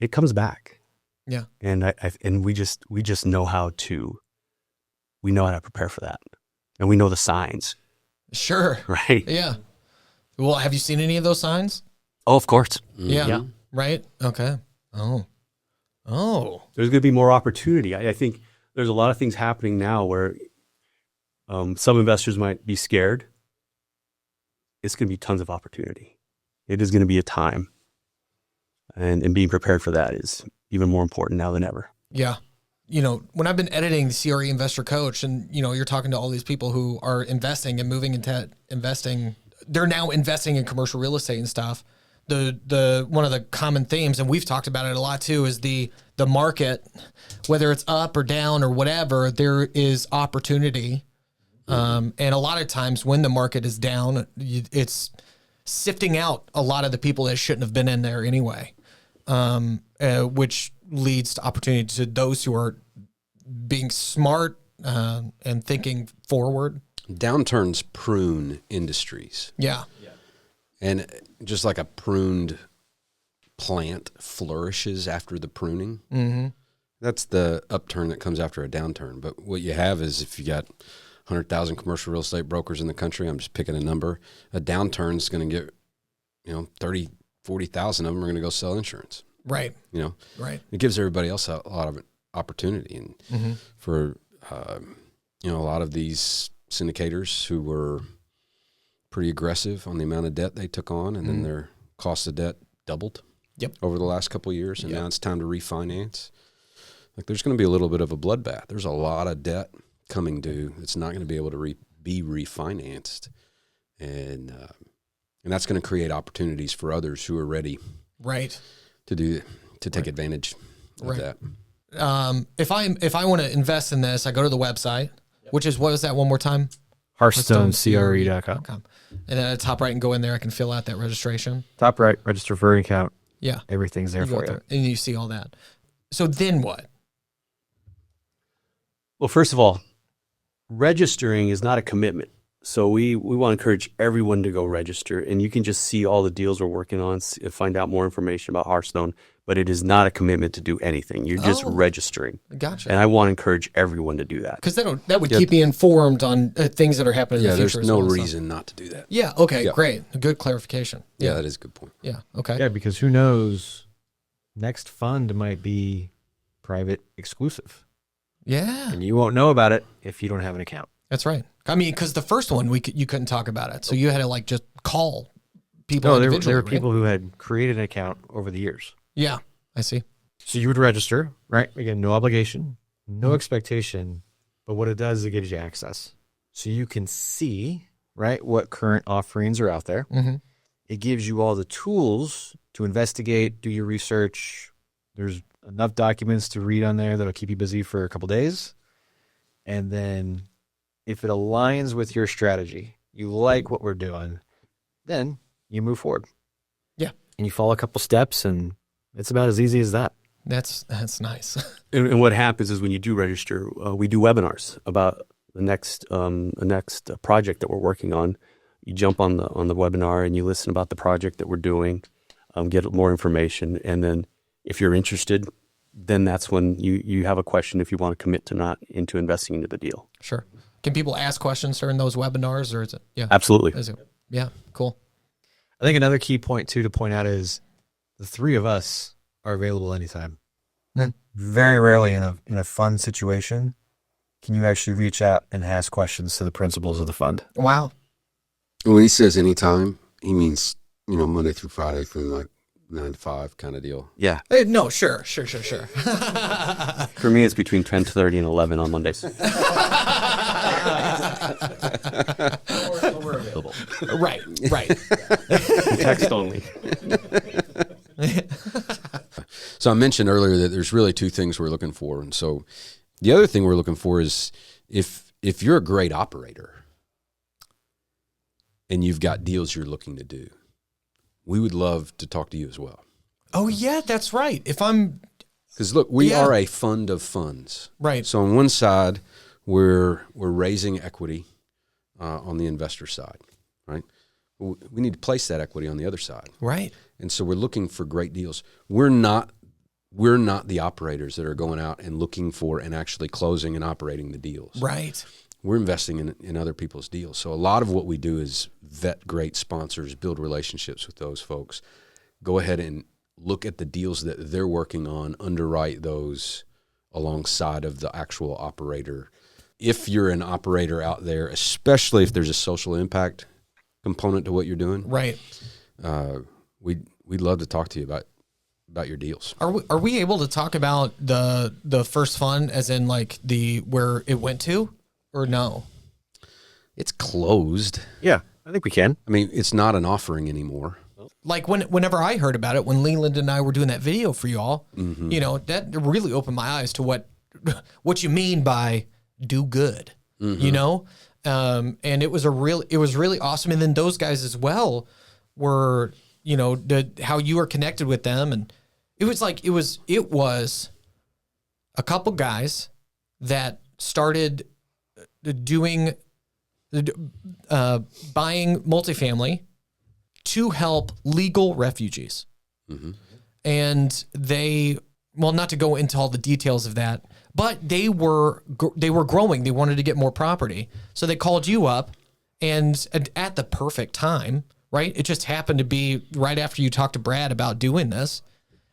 it comes back. Yeah. And we just know how to prepare for that, and we know the signs. Sure. Right. Yeah. Well, have you seen any of those signs? Oh, of course. Yeah. Right. Okay. Oh. There's going to be more opportunity. I think there's a lot of things happening now where some investors might be scared. It's going to be tons of opportunity. It is going to be a time. And being prepared for that is even more important now than ever. Yeah. When I've been editing the CRE Investor Coach and, you're talking to all these people who are investing and moving into investing, they're now investing in commercial real estate and stuff. The one of the common themes, and we've talked about it a lot too, is the market, whether it's up or down or whatever, there is opportunity. And a lot of times when the market is down, it's sifting out a lot of the people that shouldn't have been in there anyway, which leads to opportunity to those who are being smart and thinking forward. Downturns prune industries. Yeah. And just like a pruned plant flourishes after the pruning. Mm-hmm. That's the upturn that comes after a downturn. But what you have is if you got 100,000 commercial real estate brokers in the country, I'm just picking a number, a downturn is going to get, 30, 40,000 of them are going to go sell insurance. Right. Right. It gives everybody else a lot of opportunity. And for, a lot of these syndicators who were pretty aggressive on the amount of debt they took on, and then their cost of debt doubled over the last couple of years, and now it's time to refinance. Like, there's going to be a little bit of a bloodbath. There's a lot of debt coming due that's not going to be able to be refinanced, and that's going to create opportunities for others who are ready, to take advantage of that. If I want to invest in this, I go to the website, which is, what was that one more time? HearthstoneCRE.com. And then at the top right, and go in there, I can fill out that registration. Top right, register for an account. Yeah. Everything's there for you. And you see all that. So then what? Well, first of all, registering is not a commitment. So we want to encourage everyone to go register, and you can just see all the deals we're working on, find out more information about Hearthstone, but it is not a commitment to do anything. You're just registering. Gotcha. And I want to encourage everyone to do that. Because that would keep me informed on things that are happening in the future. There's no reason not to do that. Yeah, okay, great. A good clarification. Yeah, that is a good point. Yeah, okay. Yeah, because who knows, next fund might be private exclusive. Yeah. And you won't know about it if you don't have an account. That's right. I mean, because the first one, you couldn't talk about it. So you had to just call people No, individually, there were right? people who had created an account over the years. Yeah, I see. So you would register, right? Again, no obligation, no expectation, but what it does is it gives you access. So you can see, right, what current offerings are out there. Mm-hmm. It gives you all the tools to investigate, do your research. There's enough documents to read on there that'll keep you busy for a couple days. And then if it aligns with your strategy, you like what we're doing, then you move forward. Yeah. And you follow a couple steps, and it's about as easy as that. That's nice. And what happens is when you do register, we do webinars about the next project that we're working on. You jump on the webinar and you listen about the project that we're doing, get more information, and then if you're interested, then that's when you have a question if you want to commit into investing into the deal. Sure. Can people ask questions during those webinars, or is it? Yeah, absolutely. Yeah, cool. I think another key point too to point out is the three of us are available anytime. Very rarely in a fund situation can you actually reach out and ask questions to the principals of the fund. Wow. When he says anytime, he means Monday through Friday from 9 to 5 kind of deal. Yeah. No, sure. For me, it's between 10:30 and 11 on Mondays. We're available. Right. Text only. So I mentioned earlier that there's really two things we're looking for. And so the other thing we're looking for is if you're a great operator and you've got deals you're looking to do, we would love to talk to you as well. Oh, yeah, that's right. Because look, we are a fund of funds. Right. So on one side, we're raising equity on the investor side, right? We need to place that equity on the other side. Right. And so we're looking for great deals. We're not the operators that are going out and looking for and actually closing and operating the deals. Right. We're investing in other people's deals. So a lot of what we do is vet great sponsors, build relationships with those folks, go ahead and look at the deals that they're working on, underwrite those alongside of the actual operator. If you're an operator out there, especially if there's a social impact component to what you're doing, right? We'd love to talk to you about your deals. Are we able to talk about the first fund, as in where it went to, or no? It's closed. Yeah, I think we can. I mean, it's not an offering anymore. Like whenever I heard about it, when Leland and I were doing that video for y'all, that really opened my eyes to what you mean by do good, and it was really awesome. And then those guys as well were, how you were connected with them. And it was a couple guys that started doing, buying multifamily to help legal refugees. Mm-hmm. and not to go into all the details of that, but they were growing. They wanted to get more property. So they called you up and at the perfect time, right? It just happened to be right after you talked to Brad about doing this.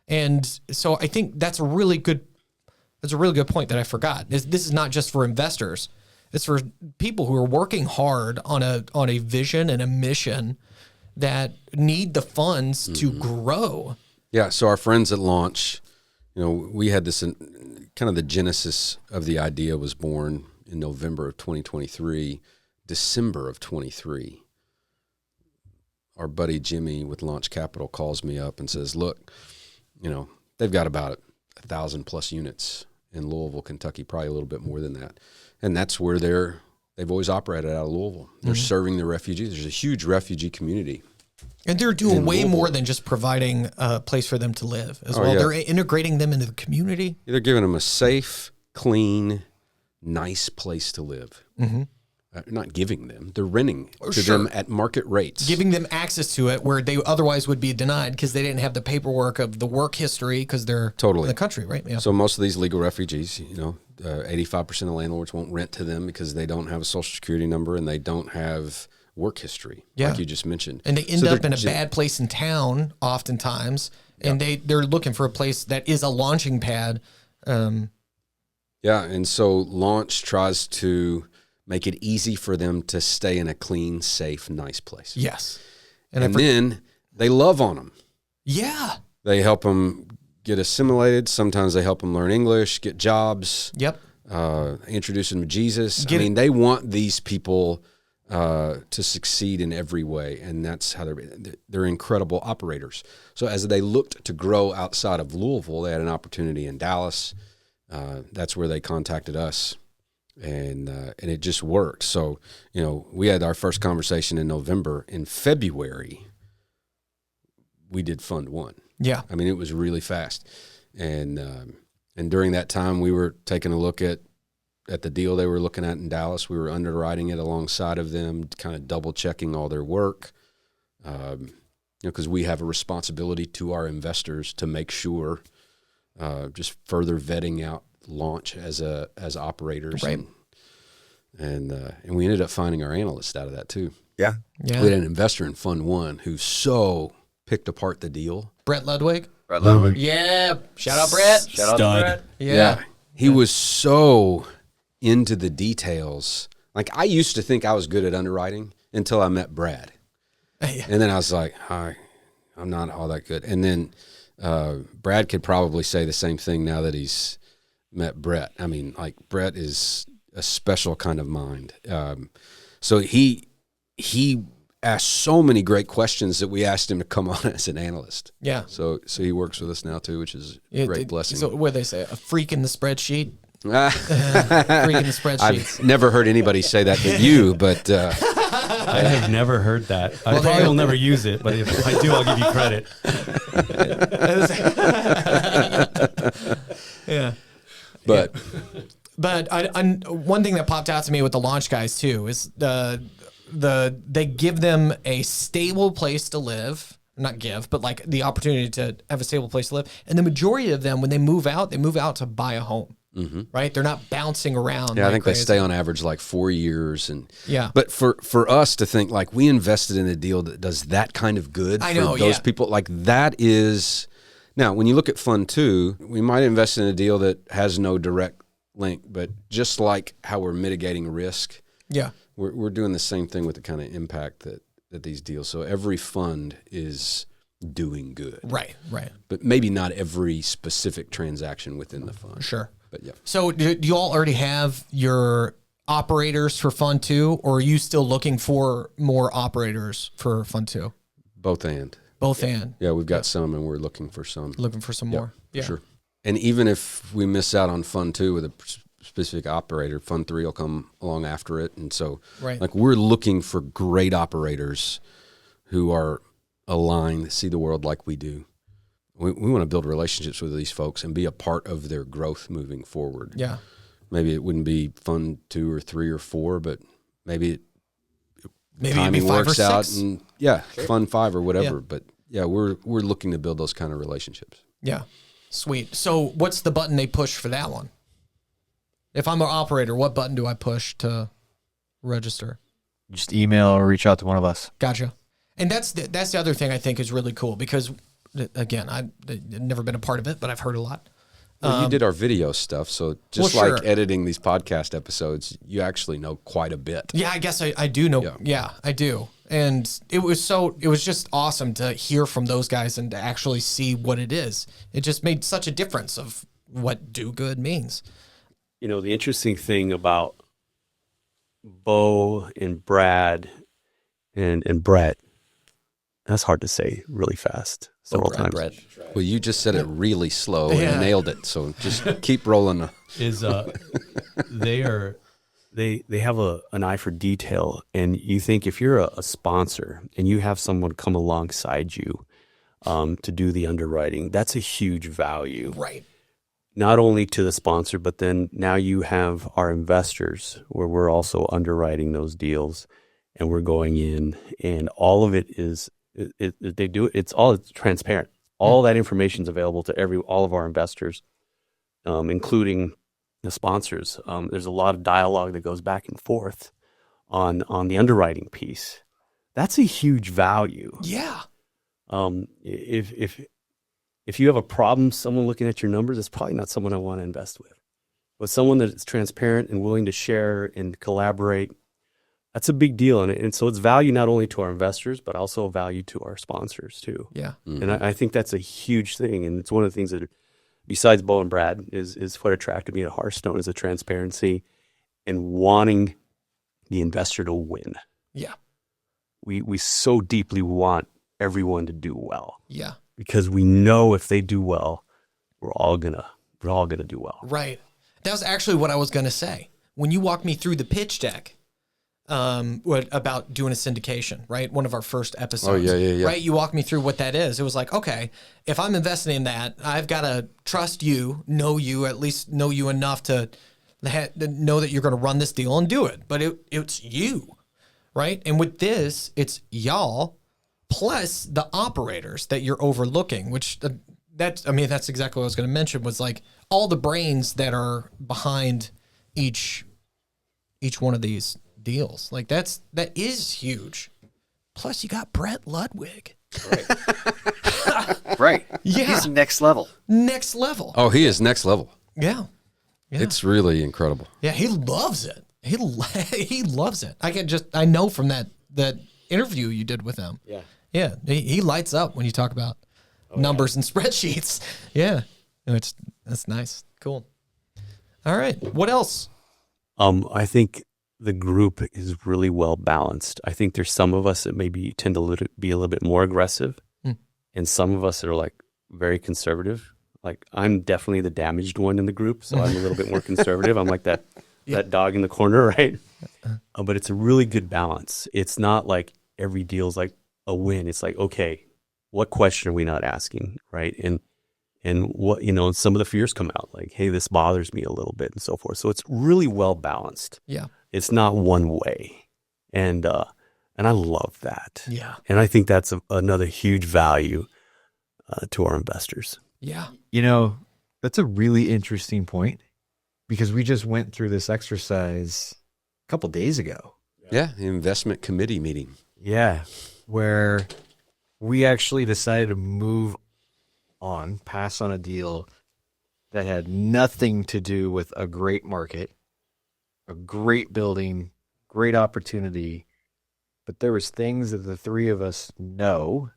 And so I think that's a really good point that I forgot. This is not just for investors. It's for people who are working hard on a vision and a mission that need the funds to grow. Yeah. So our friends at Launch, we had this kind of the genesis of the idea was born in November of 2023, December of 23. Our buddy Jimmy with Launch Capital calls me up and says, look, they've got about 1,000 plus units in Louisville, Kentucky, probably a little bit more than that. And that's where they've always operated out of Louisville. They're serving the refugees. There's a huge refugee community. And they're doing way more than just providing a place for them to live as well. Yeah. They're integrating them into the community. They're giving them a safe, clean, nice place to live. Mm-hmm. Not giving them, they're renting to them at market rates. Giving them access to it where they otherwise would be denied because they didn't have the paperwork of the work history because they're in the country, right? Yeah. So most of these legal refugees, 85% of landlords won't rent to them because they don't have a social security number and they don't have work history, like you just mentioned. And they end up in a bad place in town oftentimes, and they're looking for a place that is a launching pad. And so Launch tries to make it easy for them to stay in a clean, safe, nice place. Yes. And then they love on them. Yeah. They help them get assimilated. Sometimes they help them learn English, get jobs. Yep. Introduce them to Jesus. They want these people to succeed in every way, and that's how they're incredible operators. So as they looked to grow outside of Louisville, they had an opportunity in Dallas. That's where they contacted us. And it just worked. So, we had our first conversation in November. In February, we did Fund 1. Yeah. It was really fast. And during that time, we were taking a look at the deal they were looking at in Dallas. We were underwriting it alongside of them, kind of double checking all their work. Because we have a responsibility to our investors to make sure, just further vetting out Launch as operators, right? And we ended up finding our analyst out of that too. Yeah. We had an investor in Fund 1 who so picked apart the deal. Brett Ludwig. Yeah. Shout out Brett. Shout out to Brett. Yeah. He was so into the details. Like, I used to think I was good at underwriting until I met Brad. And then I was like, hi, I'm not all that good. And then Brad could probably say the same thing now that he's met Brett. Brett is a special kind of mind. So he asked so many great questions that we asked him to come on as an analyst. Yeah. So he works with us now too, which is a great blessing. So what do they say? A freak in the spreadsheet? Freak in the spreadsheet. I've never heard anybody say that but you, but I have never heard that. I probably will never use it, but if I do, I'll give you credit. Yeah. But one thing that popped out to me with the Launch guys too is they give them a stable place to live. Not give, but like the opportunity to have a stable place to live. And the majority of them, when they move out to buy a home. Mm-hmm. Right? They're not bouncing around. Yeah, I think crazy. They stay on average like 4 years. But for us to think like we invested in a deal that does that kind of good for those people, like that is. Now, when you look at Fund 2, we might invest in a deal that has no direct link, but just like how we're mitigating risk, we're doing the same thing with the kind of impact that these deals. So every fund is doing good. Right. But maybe not every specific transaction within the fund. Sure. But yeah. So do you all already have your operators for Fund 2, or are you still looking for more operators for Fund 2? Both and. Yeah, we've got some, and we're looking for some. More. Yeah. Sure. And even if we miss out on Fund 2 with a specific operator, Fund 3 will come along after it. And so like we're looking for great operators who are aligned, see the world like we do. We want to build relationships with these folks and be a part of their growth moving forward. Yeah. Maybe it wouldn't be Fund 2 or 3 or 4, but maybe timing works out, and sure. Fund 5 or whatever. But yeah, we're looking to build those kind of relationships. Yeah. Sweet. So what's the button they push for that one? If I'm an operator, what button do I push to register? Just email or reach out to one of us. Gotcha. And that's the other thing I think is really cool because, again, I've never been a part of it, but I've heard a lot. Well, you did our video stuff, so just like editing these podcast episodes, you actually know quite a bit. Yeah, I guess I do know. Yeah, I do. And it was just awesome to hear from those guys and to actually see what it is. It just made such a difference of what do good means. You know, the interesting thing about Bo and Brad and Brett, that's hard to say really fast several times. Brett. Well, you just said it really slow and nailed it. So just keep rolling. They have an eye for detail, and you think if you're a sponsor and you have someone come alongside you to do the underwriting, that's a huge value. Right. Not only to the sponsor, but then now you have our investors where we're also underwriting those deals, and we're going in, and all of it is it's all transparent. All that information is available to all of our investors, including the sponsors. There's a lot of dialogue that goes back and forth on the underwriting piece. That's a huge value. Yeah. If you have a problem, someone looking at your numbers, it's probably not someone I want to invest with. But someone that's transparent and willing to share and collaborate, that's a big deal. And so it's value not only to our investors, but also value to our sponsors too. Yeah. Mm-hmm. And I think that's a huge thing. And it's one of the things that, besides Bo and Brad, is what attracted me to Hearthstone is the transparency and wanting the investor to win. Yeah. We so deeply want everyone to do well. Yeah. Because we know if they do well, we're all gonna do well. Right. That was actually what I was gonna say. When you walked me through the pitch deck, about doing a syndication, right? One of our first episodes. Oh, yeah. Right? You walked me through what that is. It was like, okay, if I'm investing in that, I've got to trust you, at least know you enough to know that you're going to run this deal and do it. But it's you, right? And with this, it's y'all plus the operators that you're overlooking, which that's exactly what I was going to mention, was like all the brains that are behind each one of these deals. Like that is huge. Plus you got Brett Ludwig. Right. Yeah. He's next level. Next level. Oh, he is next level. Yeah. It's really incredible. Yeah, he loves it. He loves it. I know from that interview you did with him. Yeah. Yeah. He lights up when you talk about numbers and spreadsheets. Yeah. That's nice. Cool. All right. What else? I think the group is really well balanced. I think there's some of us that maybe tend to be a little bit more aggressive, and some of us that are like very conservative. Like I'm definitely the damaged one in the group, so I'm a little bit more conservative. I'm like that dog in the corner, right? But it's a really good balance. It's not like every deal's like a win. It's like, okay, what question are we not asking, right? And what, some of the fears come out, like, hey, this bothers me a little bit, and so forth. So it's really well balanced. Yeah. It's not one way. And I love that. Yeah. And I think that's another huge value to our investors. Yeah. That's a really interesting point because we just went through this exercise a couple days ago. Yeah, the investment committee meeting. Yeah, where we actually decided to move on, pass on a deal that had nothing to do with a great market, a great building, great opportunity, but there was things that the three of us know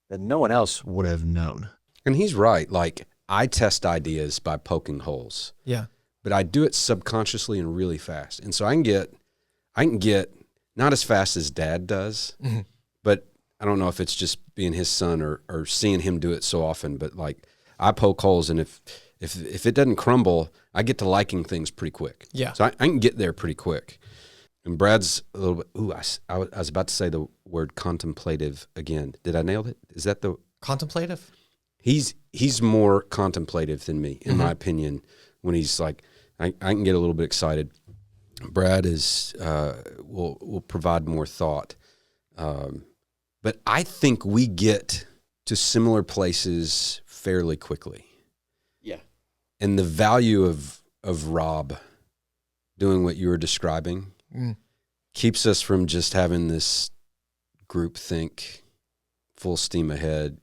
that no one else would have known. And he's right. Like, I test ideas by poking holes. Yeah. But I do it subconsciously and really fast. And so I can get not as fast as Dad does, but I don't know if it's just being his son or seeing him do it so often, but like I poke holes, and if it doesn't crumble, I get to liking things pretty quick. Yeah. So I can get there pretty quick. And Brad's a little bit, I was about to say the word contemplative again. Did I nail it? Is that the contemplative? He's more contemplative than me, in my opinion, when he's like, I can get a little bit excited. Brad is will provide more thought. But I think we get to similar places fairly quickly. Yeah. And the value of Rob doing what you were describing keeps us from just having this group think, full steam ahead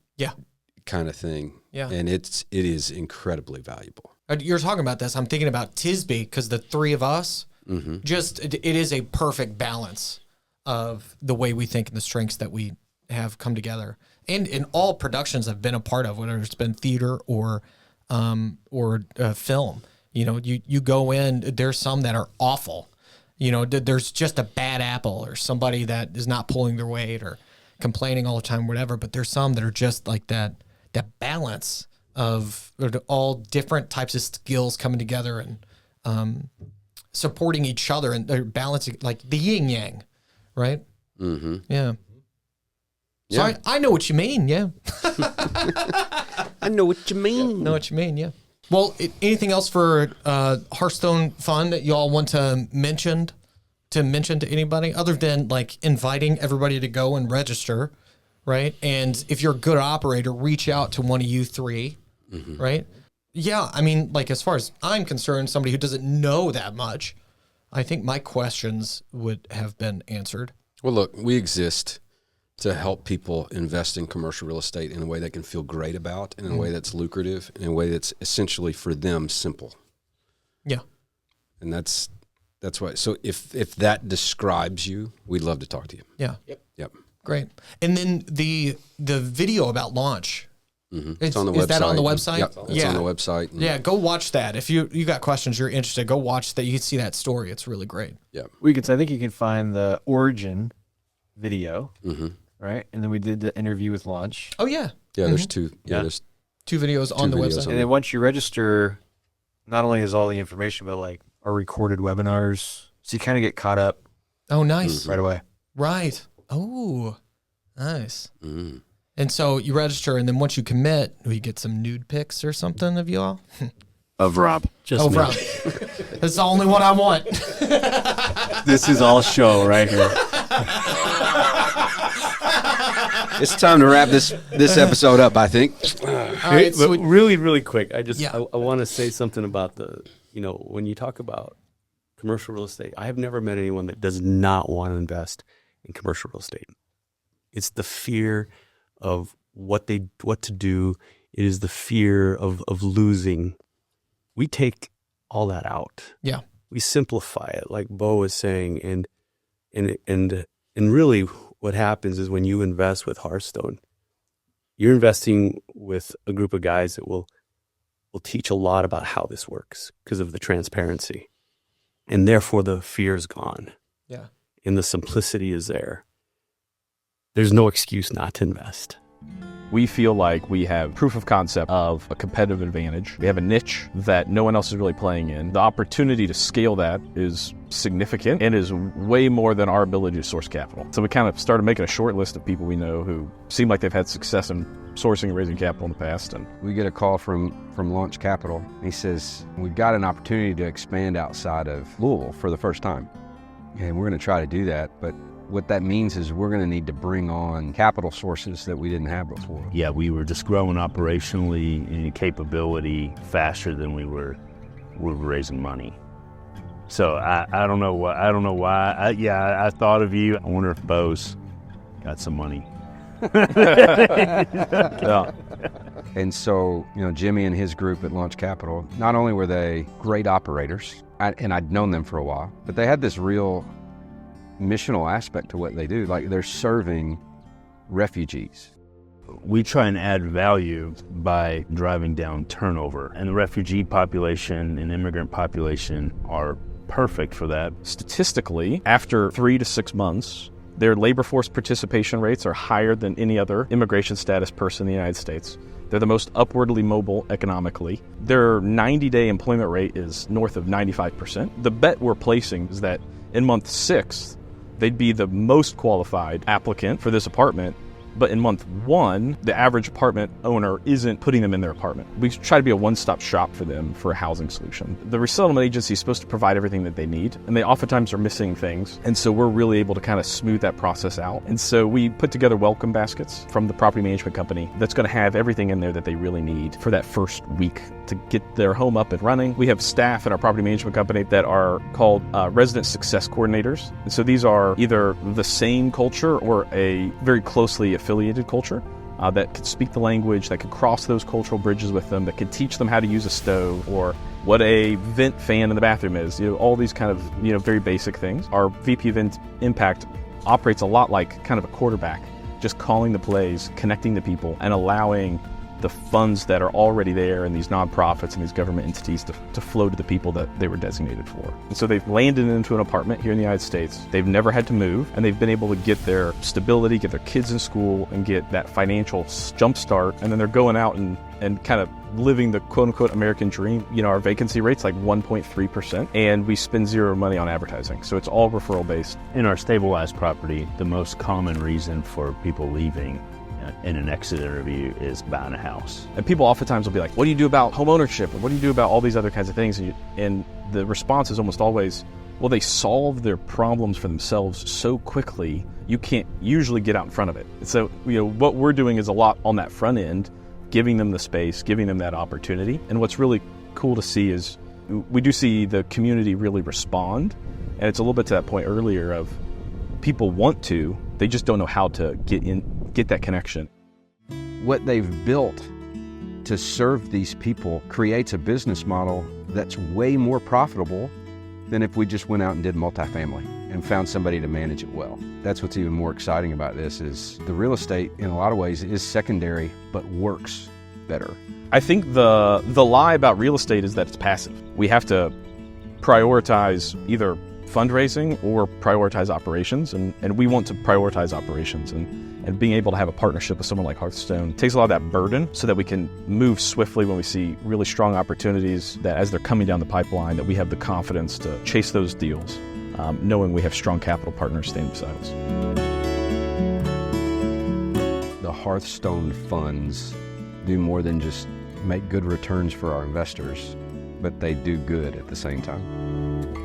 kind of thing. Yeah. And it is incredibly valuable. You're talking about this. I'm thinking about Tisby, because the three of us, it is a perfect balance of the way we think and the strengths that we have come together. And in all productions I've been a part of, whether it's been theater or film, you go in, there's some that are awful. There's just a bad apple or somebody that is not pulling their weight or complaining all the time, whatever. But there's some that are just like that balance of all different types of skills coming together and supporting each other, and they're balancing, like the yin yang, right? Mm-hmm. Yeah. So I know what you mean. Yeah. I know what you mean. Know what you mean. Yeah. Well, anything else for Hearthstone Fund that you all want to mention to anybody, other than like inviting everybody to go and register, right? And if you're a good operator, reach out to one of you three, right? Yeah, I mean, like as far as I'm concerned, somebody who doesn't know that much, I think my questions would have been answered. Well, look, we exist to help people invest in commercial real estate in a way they can feel great about, and in a way that's lucrative, and in a way that's essentially for them simple. Yeah. And that's why. So if that describes you, we'd love to talk to you. Yeah. Yep. Great. And then the video about launch. It's on the website. Is that on the website? Yep, it's on the website. Yeah, go watch that. If you got questions, you're interested, go watch that. You can see that story. It's really great. Yeah. I think you can find the origin video, right? And then we did the interview with Launch. Oh, yeah. Yeah, there's two. Yeah, there's two videos on the website. And then once you register, not only is all the information, but like our recorded webinars. So you kind of get caught up. Oh, nice. Right away. Right. Oh, nice. And so you register, and then once you commit, we get some nude pics or something of you all. Of Rob. Just Rob. That's the only one I want. This is all show right here. It's time to wrap this episode up, I think. All right, but really, really quick, I want to say something about when you talk about commercial real estate, I have never met anyone that does not want to invest in commercial real estate. It's the fear of what to do. It is the fear of losing. We take all that out. Yeah. We simplify it, like Bo was saying, and really what happens is when you invest with Hearthstone, you're investing with a group of guys that will teach a lot about how this works because of the transparency. And therefore the fear is gone. Yeah. And the simplicity is there. There's no excuse not to invest. We feel like we have proof of concept of a competitive advantage. We have a niche that no one else is really playing in. The opportunity to scale that is significant and is way more than our ability to source capital. So we kind of started making a short list of people we know who seem like they've had success in sourcing and raising capital in the past. And we get a call from Launch Capital. He says, we've got an opportunity to expand outside of Louisville for the first time. And we're going to try to do that, but what that means is we're going to need to bring on capital sources that we didn't have before. Yeah, we were just growing operationally in capability faster than we were raising money. So I don't know why. I thought of you. I wonder if Bo's got some money. Yeah. And so, Jimmy and his group at Launch Capital, not only were they great operators, and I'd known them for a while, but they had this real missional aspect to what they do. Like they're serving refugees. We try and add value by driving down turnover, and the refugee population and immigrant population are perfect for that. Statistically, after 3 to 6 months, their labor force participation rates are higher than any other immigration status person in the United States. They're the most upwardly mobile economically. Their 90-day employment rate is north of 95%. The bet we're placing is that in month 6, they'd be the most qualified applicant for this apartment But in month one, the average apartment owner isn't putting them in their apartment. We try to be a one-stop shop for them for a housing solution. The resettlement agency is supposed to provide everything that they need, and they oftentimes are missing things. And so we're really able to kind of smooth that process out. And so we put together welcome baskets from the property management company that's going to have everything in there that they really need for that first week to get their home up and running. We have staff in our property management company that are called resident success coordinators. And so these are either the same culture or a very closely affiliated culture that could speak the language, that could cross those cultural bridges with them, that could teach them how to use a stove or what a vent fan in the bathroom is, all these kind of, very basic things. Our VP of Impact operates a lot like kind of a quarterback, just calling the plays, connecting the people, and allowing the funds that are already there in these nonprofits and these government entities to flow to the people that they were designated for. And so they've landed into an apartment here in the United States. They've never had to move, and they've been able to get their stability, get their kids in school, and get that financial jump start. And then they're going out and kind of living the quote-unquote American dream. Our vacancy rate's like 1.3%, and we spend zero money on advertising. So it's all referral-based. In our stabilized property, the most common reason for people leaving in an exit interview is buying a house. And people oftentimes will be like, what do you do about home ownership? And what do you do about all these other kinds of things? And the response is almost always, well, they solve their problems for themselves so quickly, you can't usually get out in front of it. So, what we're doing is a lot on that front end, giving them the space, giving them that opportunity. And what's really cool to see is we do see the community really respond. And it's a little bit to that point earlier of people want to, they just don't know how to get that connection. What they've built to serve these people creates a business model that's way more profitable than if we just went out and did multifamily and found somebody to manage it well. That's what's even more exciting about this is the real estate in a lot of ways is secondary but works better. I think the lie about real estate is that it's passive. We have to prioritize either fundraising or prioritize operations, and we want to prioritize operations, and being able to have a partnership with someone like Hearthstone takes a lot of that burden so that we can move swiftly when we see really strong opportunities that as they're coming down the pipeline, that we have the confidence to chase those deals, knowing we have strong capital partners standing beside us. The Hearthstone funds do more than just make good returns for our investors, but they do good at the same time.